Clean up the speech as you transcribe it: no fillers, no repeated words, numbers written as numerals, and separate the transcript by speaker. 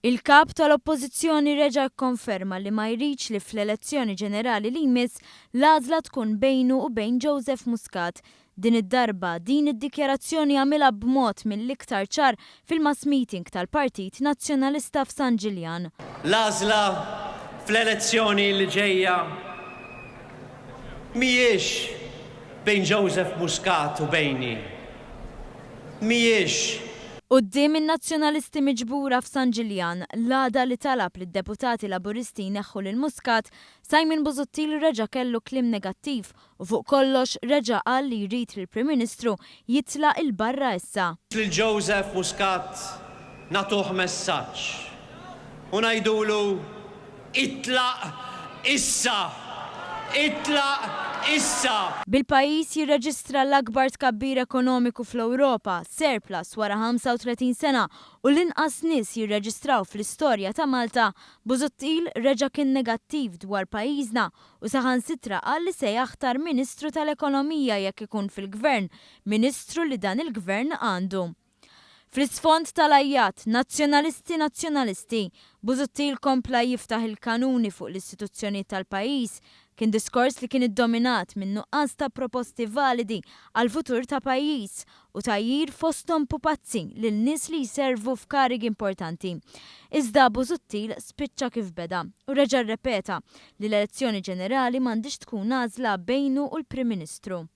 Speaker 1: Il-kap tal-Oppożizzjoni reġa' jikkonferma li ma jridx li fl-elezzjoni ġenerali li jmiss l-għażla tkun bejnu u bejn Joseph Muscat. Din id-darba din id-dikjarazzjoni għamilha b'mod mill-iktar ċar fil-mass meeting tal-Partit Nazzjonalista f'San Ġiljan.
Speaker 2: L-għażla fl-elezzjoni li ġejja mhijiex bejn Joseph Muscat u bejni. Mhijiex.
Speaker 1: Quddiem in-nazzjonalisti miġbura f'San Ġiljan, l-għada li talab lid-deputati Laburisti jneħħu lil Muscat, Simon Busuttil reġa' kellu kliem negattiv u fuq kollox reġa' qal li jrid li l-Prim Ministru jitlaq il-barra issa.
Speaker 2: Lil Joseph Muscat nagħtuh messaġġ u ngħidulu itlaq issa! Itlaq issa!
Speaker 1: Bil-pajjiż jirreġistra l-akbar tkabbir ekonomiku fl-Ewropa, surplus wara 35 sena u l-inqas nies jirreġistraw fl-istorja ta' Malta, Busuttil reġa' kien negattiv dwar pajjiżna u saħansitra qal li se jaħtar Ministru tal-Ekonomija jekk ikun fil-Gvern, Ministru li dan il-Gvern għandu. Fl-isfond tal-ajjat nazzjonalisti, Busuttil kompla jiftaħ il-kanuni fuq l-istituzzjonijiet tal-pajjiż, kien diskors li kien iddominat minn nuqqas ta' proposti validi għal futur ta' pajjiż u tajjir fosthom pupazzi lil nies li jservu f'karigi importanti. Iżda Busuttil spiċċa kif beda u reġa' rrepeta li l-elezzjoni ġenerali m'għandix tkun għażla bejnu u l-Prim Ministru.